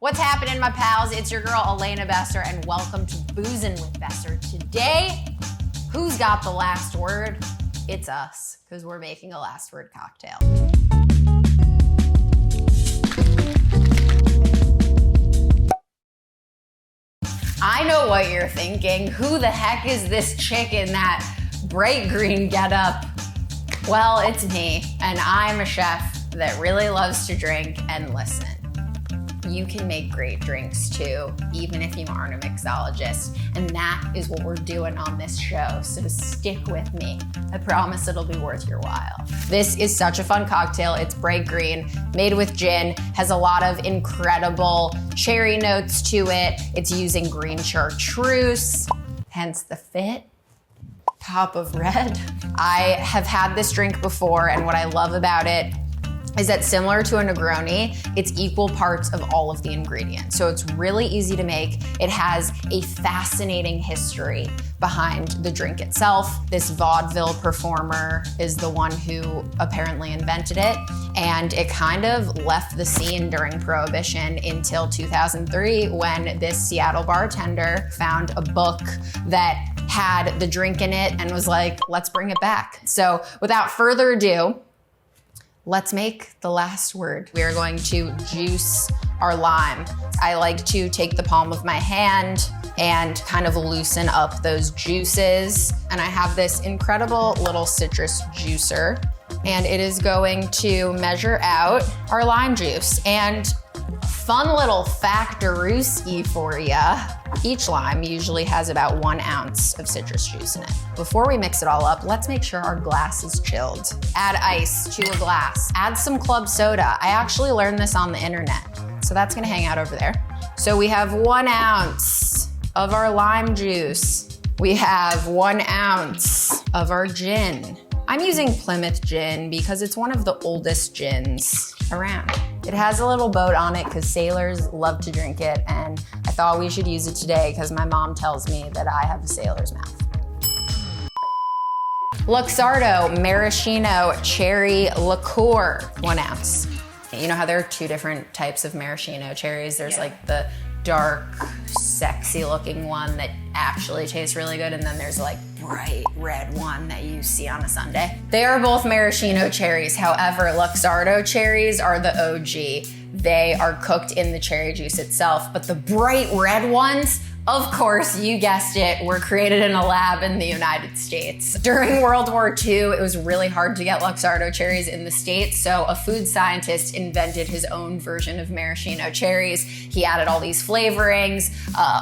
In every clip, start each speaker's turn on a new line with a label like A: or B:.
A: What's happening, my pals? It's your girl, Elena Besser, and welcome to Boozin with Besser. Today, who's got the last word? It's us, because we're making a last word cocktail. I know what you're thinking. Who the heck is this chick in that bright green getup? Well, it's me, and I'm a chef that really loves to drink and listen. You can make great drinks too, even if you aren't a mixologist. And that is what we're doing on this show, so stick with me. I promise it'll be worth your while. This is such a fun cocktail. It's bright green, made with gin, has a lot of incredible cherry notes to it. It's using green chartreuse, hence the fit. Pop of red. I have had this drink before, and what I love about it is that similar to a Negroni, it's equal parts of all of the ingredients. So it's really easy to make. It has a fascinating history behind the drink itself. This vaudeville performer is the one who apparently invented it, and it kind of left the scene during Prohibition until 2003 when this Seattle bartender found a book that had the drink in it and was like, let's bring it back. So without further ado, let's make the last word. We are going to juice our lime. I like to take the palm of my hand and kind of loosen up those juices. And I have this incredible little citrus juicer, and it is going to measure out our lime juice. And fun little factorooski for ya. Each lime usually has about 1 ounce of citrus juice in it. Before we mix it all up, let's make sure our glass is chilled. Add ice to a glass. Add some club soda. I actually learned this on the internet, so that's gonna hang out over there. So we have 1 ounce of our lime juice. We have 1 ounce of our gin. I'm using Plymouth gin because it's one of the oldest gins around. It has a little boat on it because sailors love to drink it, and I thought we should use it today because my mom tells me that I have a sailor's mouth. Luxardo maraschino cherry liqueur, 1 ounce. You know how there are 2 different types of maraschino cherries? There's like the dark, sexy looking one that actually tastes really good, and then there's like bright red one that you see on a sundae. They are both maraschino cherries. However, Luxardo cherries are the OG. They are cooked in the cherry juice itself, but the bright red ones, of course, you guessed it, were created in a lab in the United States. During World War II, it was really hard to get Luxardo cherries in the States, so a food scientist invented his own version of maraschino cherries. He added all these flavorings.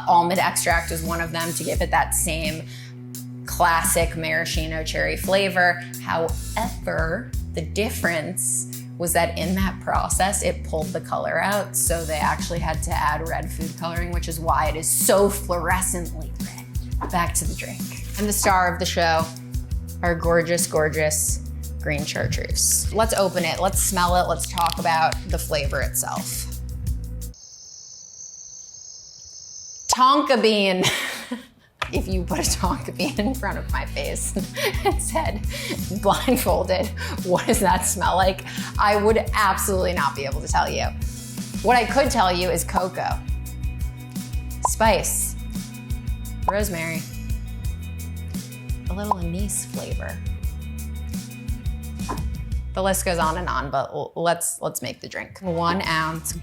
A: Almond extract was one of them to give it that same classic maraschino cherry flavor. However, the difference was that in that process, it pulled the color out, so they actually had to add red food coloring, which is why it is so fluorescently red. Back to the drink. And the star of the show, our gorgeous, gorgeous green chartreuse. Let's open it, let's smell it, let's talk about the flavor itself. Tonka bean. If you put a tonka bean in front of my face and said, blindfolded, what does that smell like? I would absolutely not be able to tell you. What I could tell you is cocoa, spice, rosemary, a little anise flavor. The list goes on and on, but let's make the drink. 1 ounce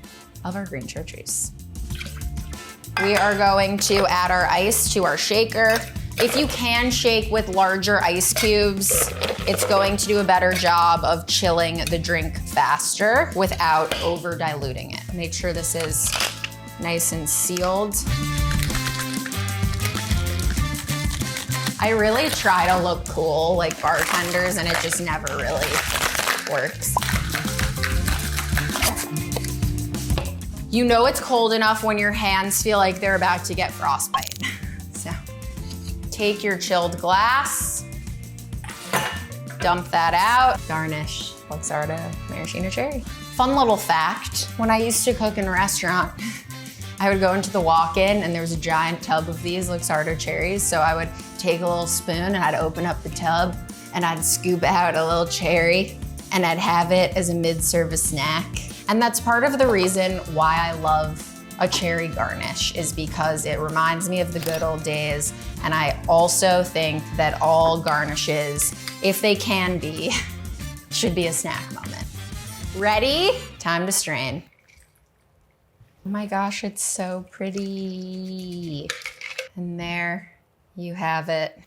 A: of our green chartreuse. We are going to add our ice to our shaker. If you can shake with larger ice cubes, it's going to do a better job of chilling the drink faster without over diluting it. Make sure this is nice and sealed. I really try to look cool like bartenders, and it just never really works. You know it's cold enough when your hands feel like they're about to get frostbite. So take your chilled glass, dump that out. Garnish, Luxardo, maraschino cherry. Fun little fact, when I used to cook in a restaurant, I would go into the walk-in and there was a giant tub of these Luxardo cherries. So I would take a little spoon and I'd open up the tub and I'd scoop out a little cherry and I'd have it as a mid-service snack. And that's part of the reason why I love a cherry garnish is because it reminds me of the good old days. And I also think that all garnishes, if they can be, should be a snack moment. Ready? Time to strain. Oh my gosh, it's so pretty. And there you have it.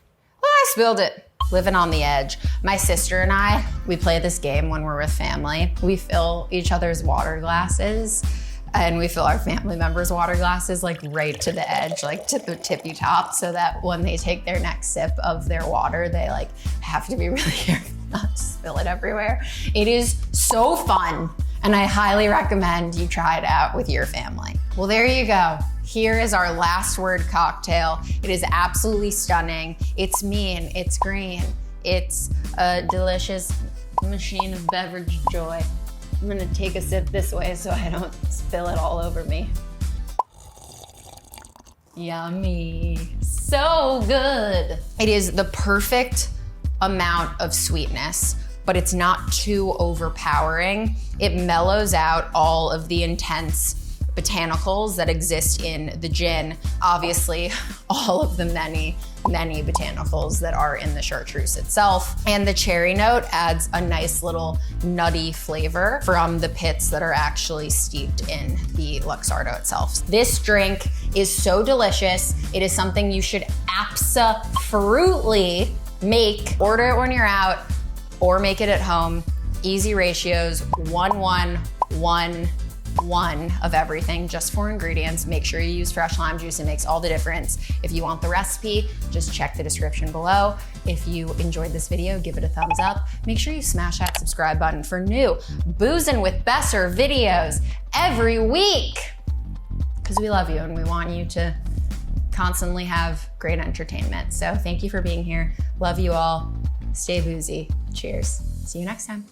A: Oh, I spilled it. Living on the edge. My sister and I, we play this game when we're with family. We fill each other's water glasses, and we fill our family members' water glasses like right to the edge, like to the tippy top, so that when they take their next sip of their water, they like have to be really careful not to spill it everywhere. It is so fun, and I highly recommend you try it out with your family. Well, there you go. Here is our last word cocktail. It is absolutely stunning. It's mean, it's green. It's a delicious machine of beverage joy. I'm gonna take a sip this way so I don't spill it all over me. Yummy, so good. It is the perfect amount of sweetness, but it's not too overpowering. It mellows out all of the intense botanicals that exist in the gin. Obviously, all of the many botanicals that are in the chartreuse itself. And the cherry note adds a nice little nutty flavor from the pits that are actually steeped in the Luxardo itself. This drink is so delicious. It is something you should abso-fruitly make. Order it when you're out or make it at home. Easy ratios, 1-1-1. One of everything, just 4 ingredients. Make sure you use fresh lime juice. It makes all the difference. If you want the recipe, just check the description below. If you enjoyed this video, give it a thumbs up. Make sure you smash that subscribe button for new Boozin' with Besser videos every week, because we love you and we want you to constantly have great entertainment. So thank you for being here. Love you all. Stay boozy. Cheers. See you next time.